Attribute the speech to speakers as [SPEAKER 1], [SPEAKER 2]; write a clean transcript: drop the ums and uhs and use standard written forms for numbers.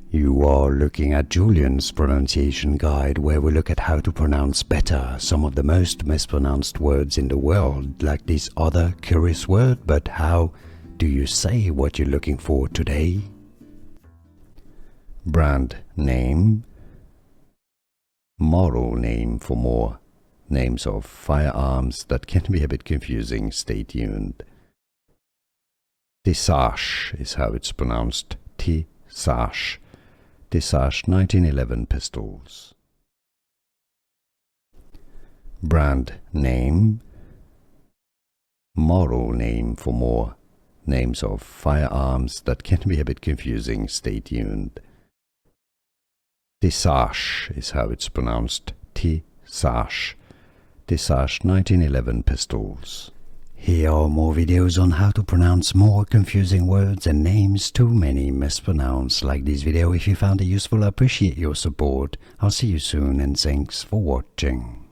[SPEAKER 1] You are looking at Julian's pronunciation guide, where we look at how to pronounce better some of the most mispronounced words in the world, like this other curious word. But how do you say what you're looking for today? Brand name, model name for more names of firearms that can be a bit confusing. Stay tuned. TISAS is how it's pronounced. TISAS. TISAS 1911 pistols. Brand name, model name for more names of firearms that can be a bit confusing. Stay tuned. TISAS is how it's pronounced. TISAS. TISAS 1911 pistols. Here are more videos on how to pronounce more confusing words and names too many mispronounced. Like this video if you found it useful. I appreciate your support. I'll see you soon and thanks for watching.